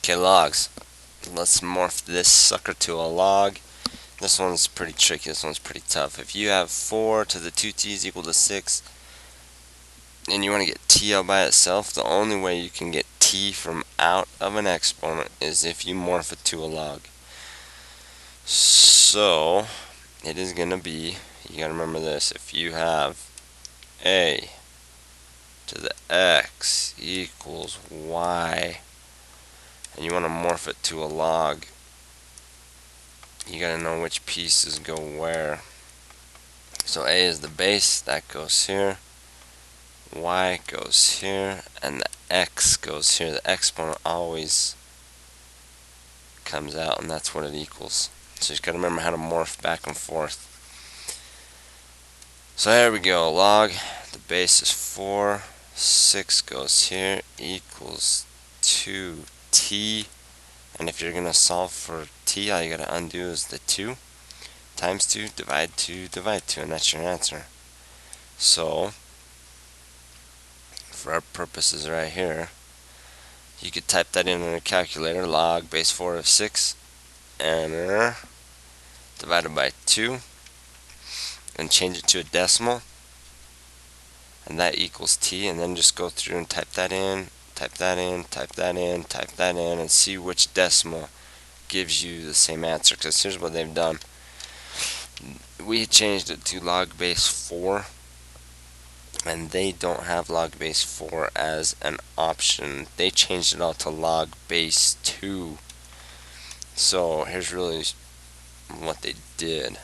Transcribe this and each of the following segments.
Okay, logs. Let's morph this sucker to a log. This one's pretty tricky. This one's pretty tough. If you have 4 to the 2t is equal to 6, and you want to get t out by itself, the only way you can get t from out of an exponent is if you morph it to a log. So, it is going to be, you got to remember this, if you have a to the x equals y, and you want to morph it to a log, you got to know which pieces go where. So a is the base, that goes here, y goes here, and the x goes here. The exponent always comes out, and that's what it equals. So you just got to remember how to morph back and forth. So there we go, log, the base is 4, 6 goes here, equals 2t, and if you're going to solve for t, all you got to undo is the 2, times 2, divide 2, divide 2, and that's your answer. So, for our purposes right here, you could type that in a calculator, log base 4 of 6, enter, divided by 2, and change it to a decimal, and that equals t, and then just go through and type that in, type that in, type that in, type that in, and see which decimal gives you the same answer. Because here's what they've done. We changed it to log base 4, and they don't have log base 4 as an option. They changed it all to log base 2. So here's really what they did.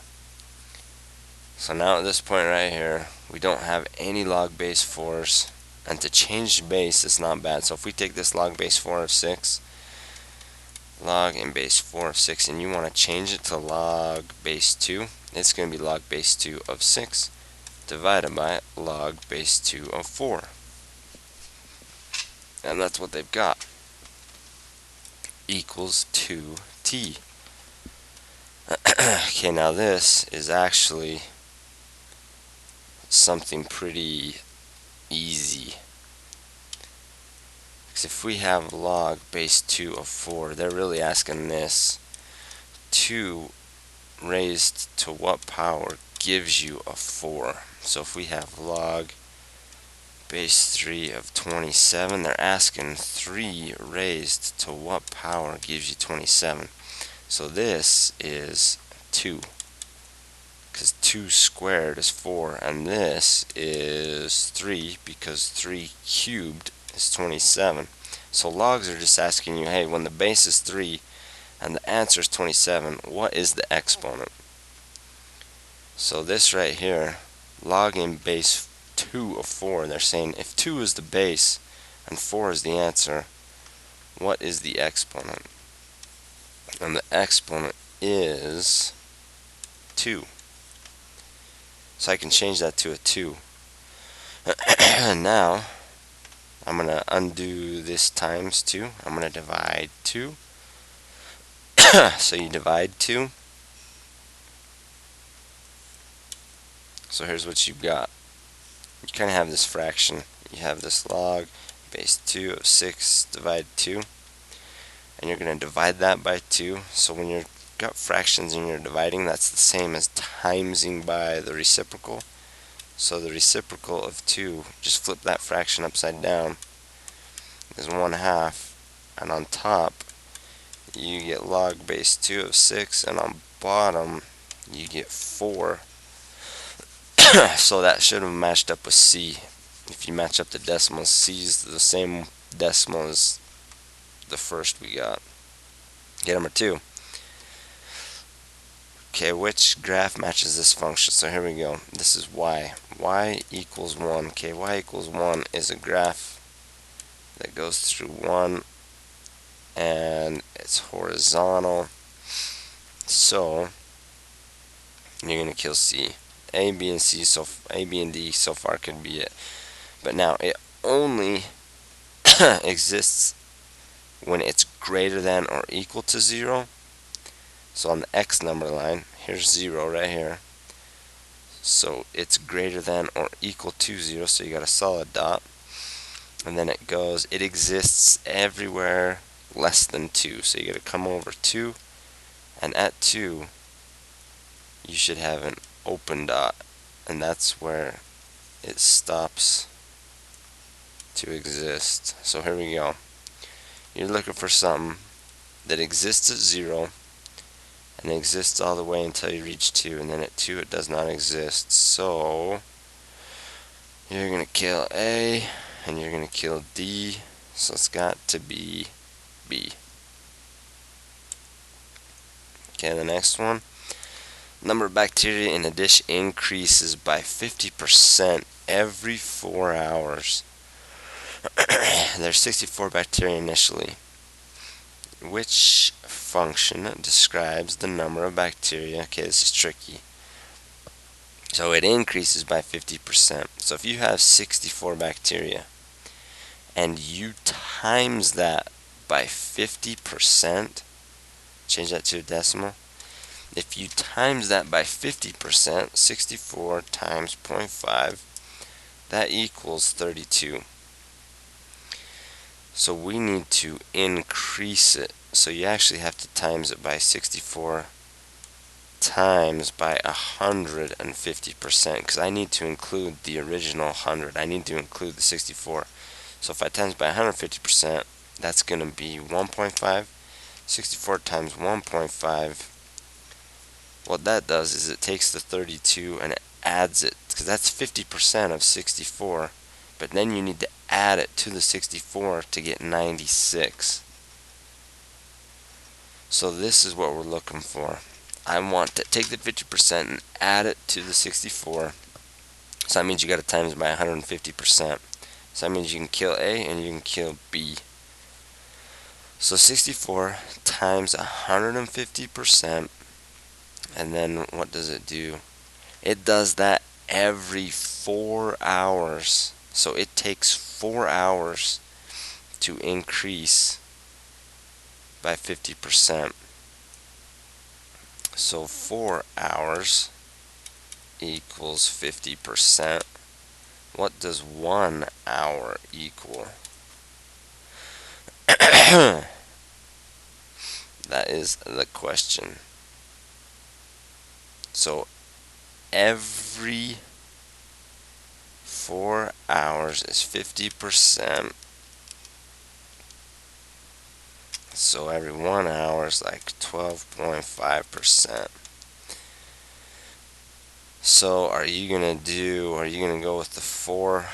So now at this point right here, we don't have any log base 4s, and to change base is not bad. So if we take this log base 4 of 6, log and base 4 of 6, and you want to change it to log base 2, it's going to be log base 2 of 6 divided by log base 2 of 4. And that's what they've got. Equals 2t. Okay, now this is actually something pretty easy. Because if we have log base 2 of 4, they're really asking this, 2 raised to what power gives you a 4? So if we have log base 3 of 27, they're asking 3 raised to what power gives you 27? So this is 2, because 2 squared is 4, and this is 3, because 3 cubed is 27. So logs are just asking you, hey, when the base is 3 and the answer is 27, what is the exponent? So this right here, log in base 2 of 4, they're saying if 2 is the base and 4 is the answer, what is the exponent? And the exponent is 2. So I can change that to a 2. Now, I'm going to undo this times 2. I'm going to divide 2. So you divide 2. So here's what you've got. You kind of have this fraction. You have this log base 2 of 6 divide 2. And you're going to divide that by 2. So when you've got fractions and you're dividing, that's the same as timesing by the reciprocal. So the reciprocal of 2, just flip that fraction upside down, is 1/2. And on top, you get log base 2 of 6. And on bottom, you get 4. So that should have matched up with C. If you match up the decimals, C is the same decimal as the first we got. Get number 2. Okay, which graph matches this function? So here we go. This is y. Y equals 1. Okay, y equals 1 is a graph that goes through 1 and it's horizontal. So you're going to kill C. A, B, and C, so A, B, and D so far could be it. But now it only exists when it's greater than or equal to 0. So on the x number line, here's 0 right here. So it's greater than or equal to 0, so you got a solid dot. And then it goes, it exists everywhere less than 2. So you got to come over 2, and at 2 you should have an open dot, and that's where it stops to exist. So here we go. You're looking for something that exists at 0 and exists all the way until you reach 2, and then at 2 it does not exist. So you're going to kill A and you're going to kill D, so it's got to be B. Okay, the next one. Number of bacteria in a dish increases by 50% every 4 hours. There's 64 bacteria initially. Which function describes the number of bacteria? Okay, this is tricky. So it increases by 50%. So if you have 64 bacteria and you times that by 50%, change that to a decimal. If you times that by 50%, 64 times 0.5, that equals 32. So we need to increase it. So you actually have to times it by 64 times by 150%, because I need to include the original 100. I need to include the 64. So if I times by 150%, that's going to be 1.5. 64 times 1.5. What that does is it takes the 32 and it adds it, because that's 50% of 64. But then you need to add it to the 64 to get 96. So this is what we're looking for. I want to take the 50% and add it to the 64. So that means you got to times by 150%. So that means you can kill A and you can kill B. So 64 times 150%, and then what does it do? It does that every 4 hours. So it takes 4 hours to increase by 50%. So 4 hours equals 50%. What does 1 hour equal? That is the question. So every 4 hours is 50%. So every 1 hour is like 12.5%. So are you going to go with the 4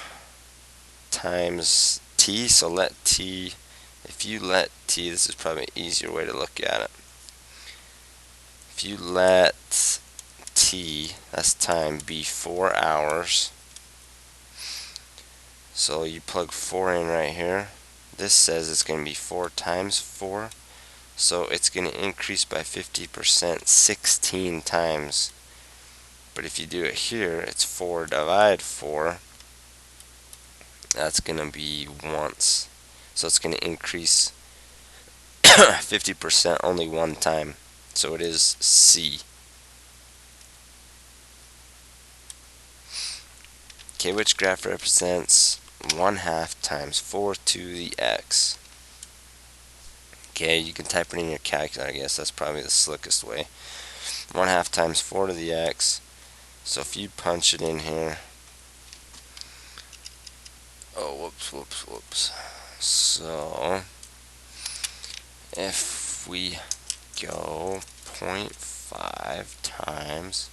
times t? So if you let t, this is probably an easier way to look at it. If you let t, that's time, be 4 hours. So you plug 4 in right here. This says it's going to be 4 times 4. So it's going to increase by 50% 16 times. But if you do it here, it's 4 divided 4. That's going to be once. So it's going to increase 50% only one time. So it is C. Okay, which graph represents 1/2 times 4 to the x? Okay, you can type it in your calculator, I guess. That's probably the slickest way. 1/2 times 4 to the x. So if you punch it in here. Oh, whoops. So if we go 0.5 times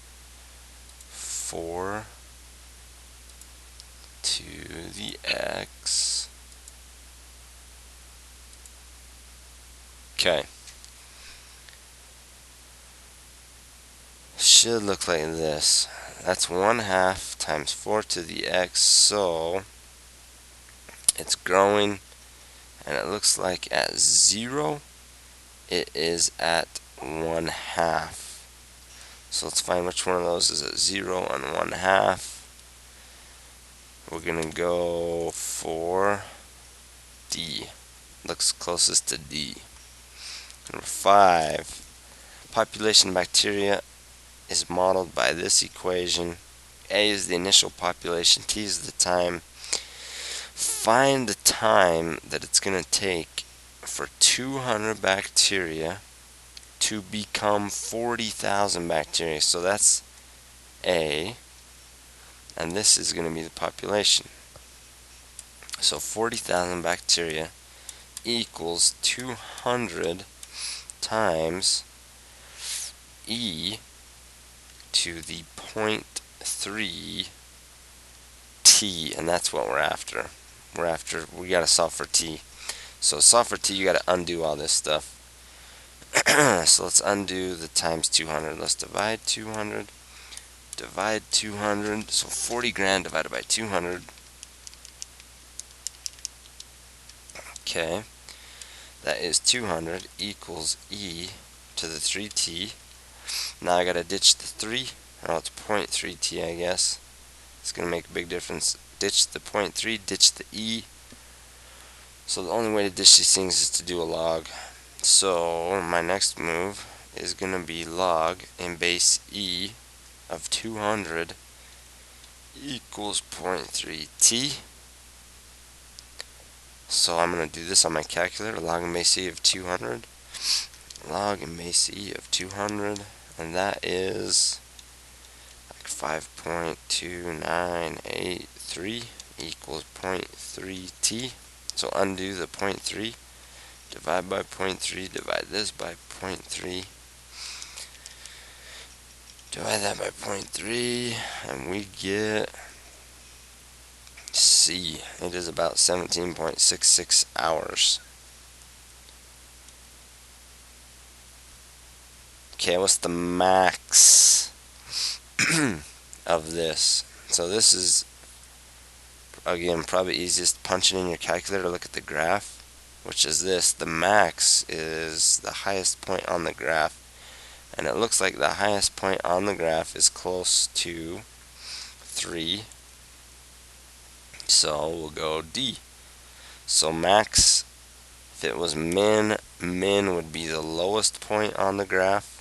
4 to the x. Okay. Should look like this. That's 1/2 times 4 to the x. So it's growing, and it looks like at 0 it is at 1/2. So let's find which one of those is at 0 and 1/2. We're gonna go for D. Looks closest to D. Number 5. Population of bacteria is modeled by this equation. A is the initial population, T is the time. Find the time that it's going to take for 200 bacteria to become 40,000 bacteria. So that's A, and this is going to be the population. So 40,000 bacteria equals 200 times e to the 0.3 t, and that's what we're after. We got to solve for t. So solve for t, you got to undo all this stuff. So let's undo the times 200. Let's divide 200. Divide 200. So 40 grand divided by 200. Okay. That is 200 equals e to the 3t. Now I got to ditch the 3. Oh, it's 0.3t, I guess. It's going to make a big difference. Ditch the 0.3, ditch the e. So the only way to ditch these things is to do a log. So my next move is going to be log in base e of 200 equals 0.3t. So I'm going to do this on my calculator. Log in base e of 200. Log in base e of 200. And that is like 5.2983 equals 0.3t. So undo the 0.3. Divide by 0.3. Divide this by 0.3. Divide that by 0.3. And we get C. It is about 17.66 hours. Okay, what's the max of this? So this is, again, probably easiest punching in your calculator. Look at the graph, which is this. The max is the highest point on the graph, and it looks like the highest point on the graph is close to 3. So we'll go D. So max, if it was min, min would be the lowest point on the graph.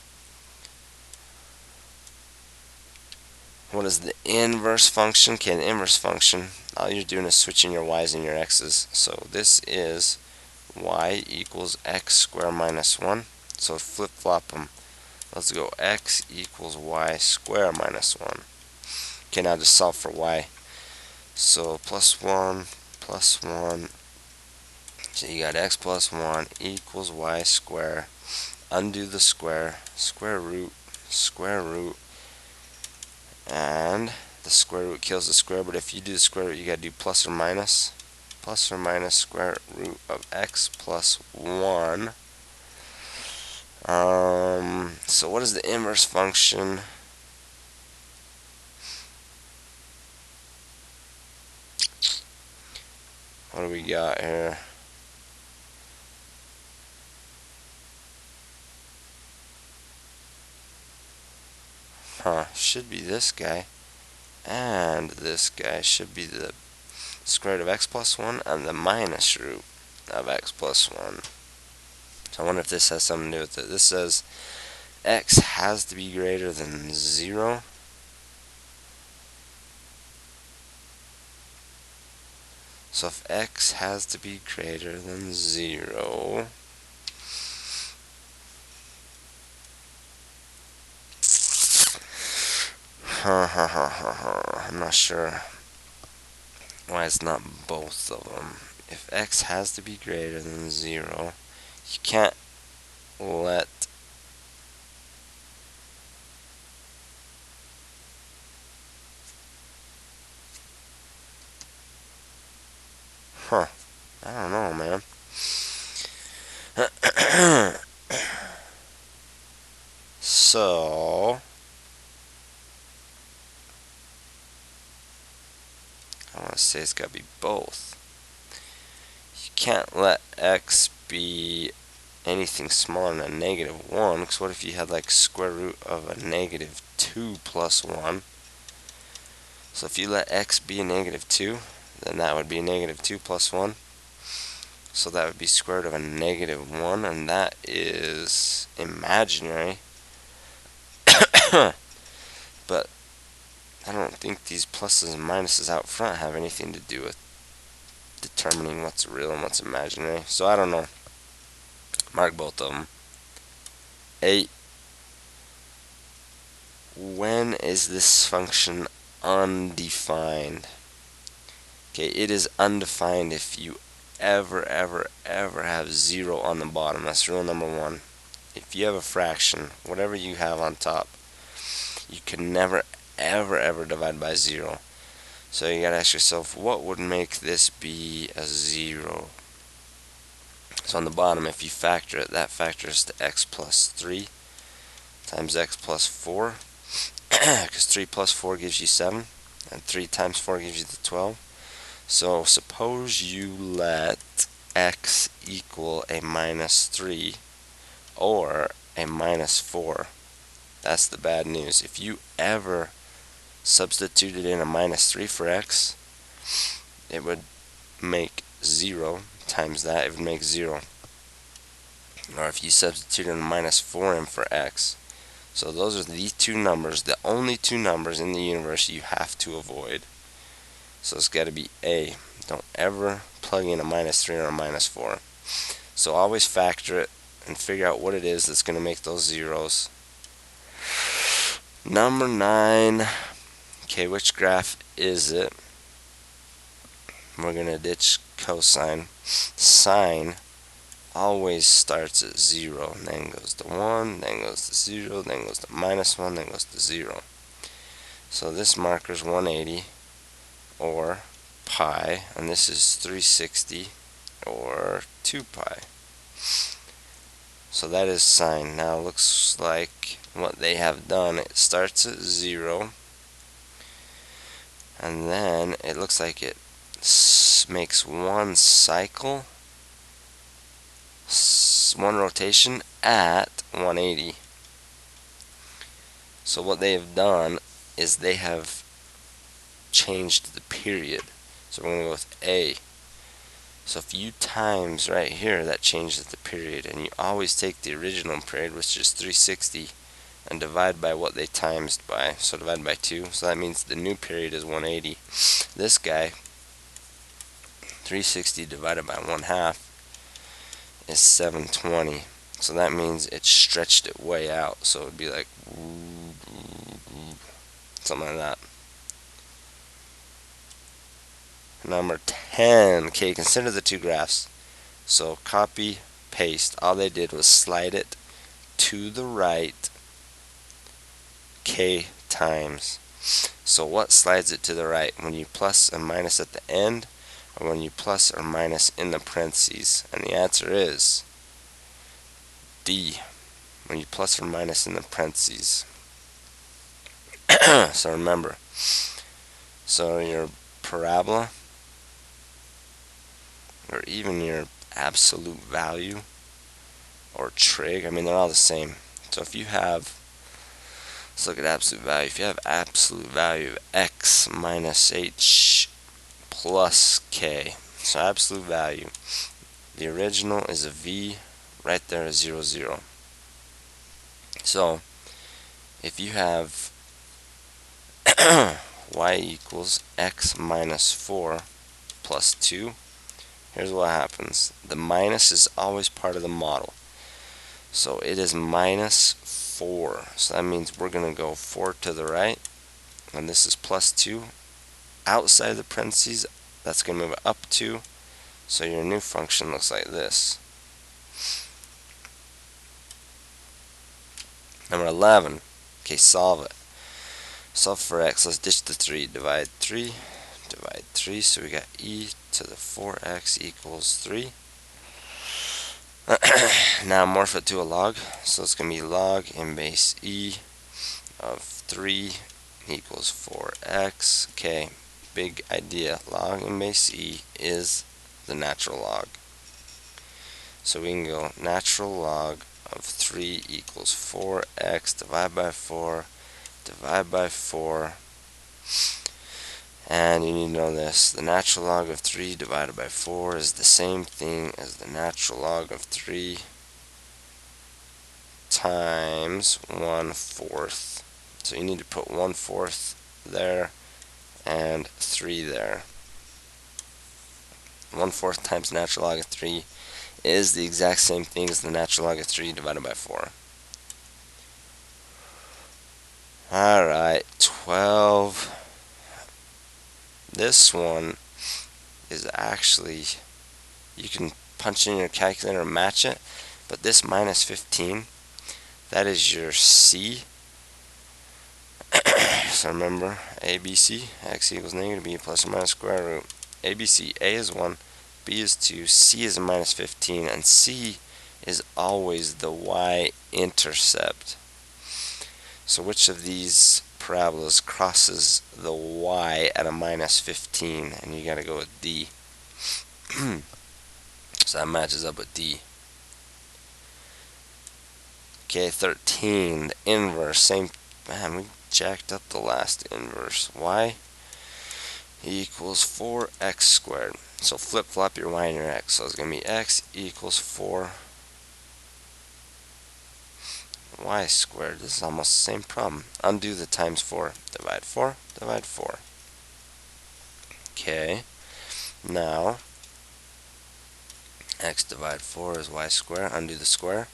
What is the inverse function? Okay, the inverse function, all you're doing is switching your y's and your x's. So this is y equals x squared minus 1. So flip-flop them. Let's go x equals y squared minus 1. Okay, now just solve for y. So plus 1, plus 1. So you got x plus 1 equals y squared. Undo the square, square root, and the square root kills the square, but if you do the square root, you gotta do plus or minus square root of x plus 1. So what is the inverse function? What do we got here? Should be this guy, and this guy should be the square root of x plus 1 and the minus root of x plus 1. So I wonder if this has something to do with it. This says x has to be greater than 0. So if x has to be greater than 0, I'm not sure why it's not both of them. If x has to be greater than 0, you can't let I don't know, man. So I want to say it's got to be both. You can't let x be anything smaller than a -1, because what if you had like square root of a -2 plus 1? So if you let x be a -2, then that would be a -2 plus 1. So that would be square root of a -1, and that is imaginary. But I don't think these pluses and minuses out front have anything to do with determining what's real and what's imaginary. So I don't know. Mark both of them. A. When is this function undefined? Okay, it is undefined if you ever have 0 on the bottom. That's rule number 1. If you have a fraction, whatever you have on top, you can never ever divide by 0. So you gotta ask yourself, what would make this be a 0? So on the bottom, if you factor it, that factors to x plus 3 times x plus 4, because 3 plus 4 gives you 7, and 3 times 4 gives you the 12. So suppose you let x equal a minus 3 or a minus 4. That's the bad news. If you ever substituted in a minus 3 for x, it would make 0 times that, it would make 0. Or if you substitute in a minus 4 in for x. So those are the two numbers, the only two numbers in the universe you have to avoid. So it's got to be A. Don't ever plug in a minus 3 or a minus 4. So always factor it and figure out what it is that's going to make those zeros. Number 9. Okay, which graph is it? We're going to ditch cosine. Sine always starts at 0, and then goes to 1, then goes to 0, then goes to minus 1, then goes to 0. So this marker is 180, or pi, and this is 360, or 2 pi. So that is sine. Now it looks like what they have done, it starts at 0, and then it looks like it makes one cycle, one rotation at 180. So what they have done is they have changed the period. So we're going to go with A. So if you times right here, that changes the period, and you always take the original period, which is 360, and divide by what they times by. So divide by 2. So that means the new period is 180. This guy, 360 divided by 1/2 is 720. So that means it stretched it way out. So it would be like something like that. Number 10. Okay, consider the two graphs. So copy, paste. All they did was slide it to the right k times. So what slides it to the right? When you plus and minus at the end, or when you plus or minus in the parentheses? And the answer is D. When you plus or minus in the parentheses. So remember. So your parabola, or even your absolute value, or trig, I mean they're all the same. So if you have, let's look at absolute value. If you have absolute value of x minus h plus k, so absolute value, the original is a v, right there is 0, 0. So if you have y equals x minus 4 plus 2, here's what happens. The minus is always part of the model. So it is minus 4. So that means we're going to go 4 to the right, and this is plus 2. Outside of the parentheses, that's going to move up 2. So your new function looks like this. Number 11. Okay, solve it. Solve for x. Let's ditch the 3. Divide 3. Divide 3. So we got e to the 4x equals 3. Now morph it to a log. So it's going to be log in base e of 3 equals 4x. Okay, big idea. Log in base e is the natural log. So we can go natural log of 3 equals 4x, divide by 4, divide by 4. And you need to know this. The natural log of 3 divided by 4 is the same thing as the natural log of 3 times 1/4. So you need to put 1/4 there and 3 there. 1/4 times natural log of 3 is the exact same thing as the natural log of 3 divided by 4. Alright, 12. This one is actually, you can punch in your calculator and match it, but this minus 15, that is your C. So remember, ABC, x equals negative b plus or minus square root. ABC, A is 1, B is 2, C is a minus 15, and C is always the y-intercept. So which of these parabolas crosses the y at a minus 15? And you gotta go with D. So that matches up with D. Okay, 13, the inverse, same, man, we jacked up the last inverse. Y equals 4x squared. So flip-flop your y and your x. So it's going to be x equals 4 y squared. This is almost the same problem. Undo the times 4. Divide 4, divide 4. Okay, now x divided 4 is y squared. Undo the square.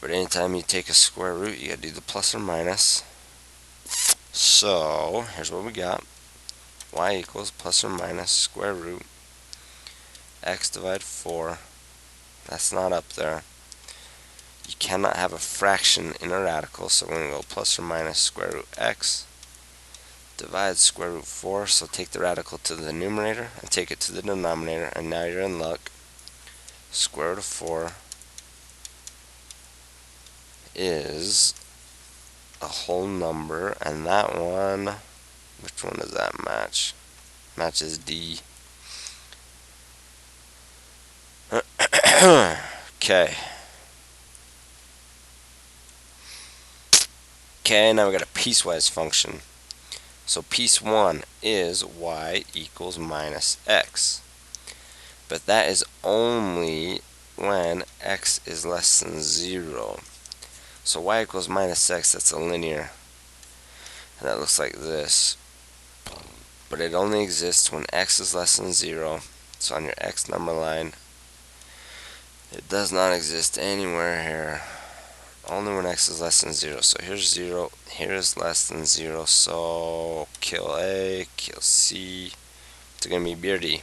But anytime you take a square root, you gotta do the plus or minus. So here's what we got. Y equals plus or minus square root x divided 4. That's not up there. You cannot have a fraction in a radical, so we're going to go plus or minus square root x divide square root 4. So take the radical to the numerator and take it to the denominator, and now you're in luck. Square root of 4 is a whole number, and that one, which one does that match? Matches D. Okay. Okay, now we got a piecewise function. So piece 1 is y equals minus x. But that is only when x is less than 0. So y equals minus x, that's a linear. And that looks like this. But it only exists when x is less than 0. So on your x number line, it does not exist anywhere here. Only when x is less than 0. So here's 0, here is less than 0. So kill A, kill C. It's going to be B or D.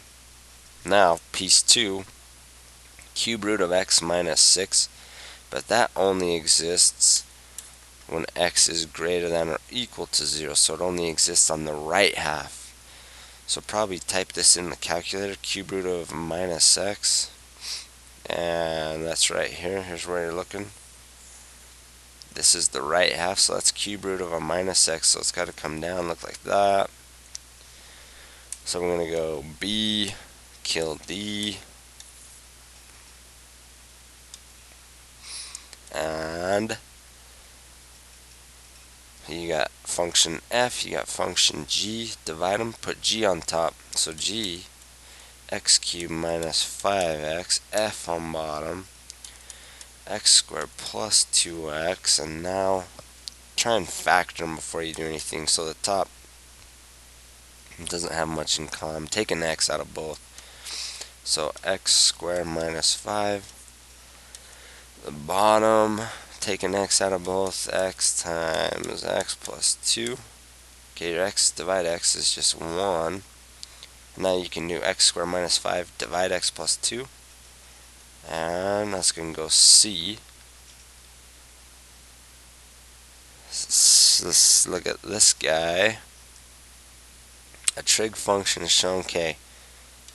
Now, piece 2, cube root of x minus 6. But that only exists when x is greater than or equal to 0. So it only exists on the right half. So probably type this in the calculator, cube root of minus x. And that's right here. Here's where you're looking. This is the right half, so that's cube root of a minus x, so it's got to come down, look like that. So we're going to go B, kill D, and you got function f, you got function g, divide them, put g on top, so g, x cubed minus 5x, f on bottom, x squared plus 2x, and now try and factor them before you do anything. So the top doesn't have much in common. Take an x out of both. So x squared minus 5. The bottom, take an x out of both. X times x plus 2. Okay, your x divide x is just 1. Now you can do x squared minus 5 divide x plus 2. And that's going to go C. Let's look at this guy. A trig function is shown, okay,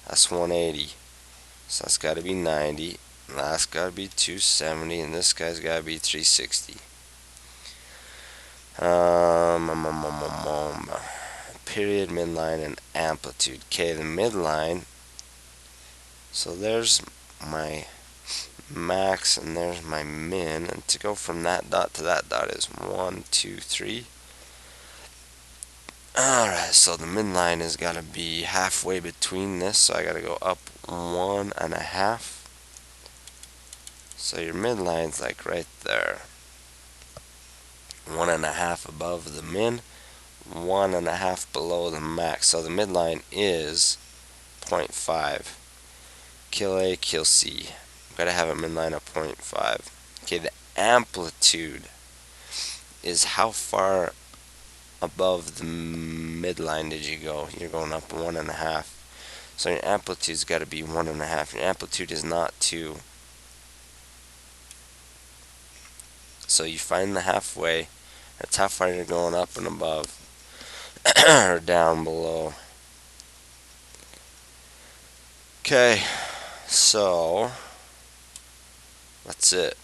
that's 180. So that's got to be 90. And that's got to be 270. And this guy's got to be 360. Period, midline, and amplitude. Okay, the midline. So there's my max and there's my min, and to go from that dot to that dot is 1, 2, 3. Alright, so the midline has got to be halfway between this, so I got to go up 1.5. So your midline's like right there, 1.5 above the min, 1.5 below the max. So the midline is 0.5. Kill A, kill C. Gotta have them in line at 0.5. Okay, the amplitude is how far above the midline did you go? You're going up 1.5. So your amplitude's got to be 1.5. Your amplitude is not 2. So you find the halfway. That's how far you're going up and above or down below. Okay, so that's it.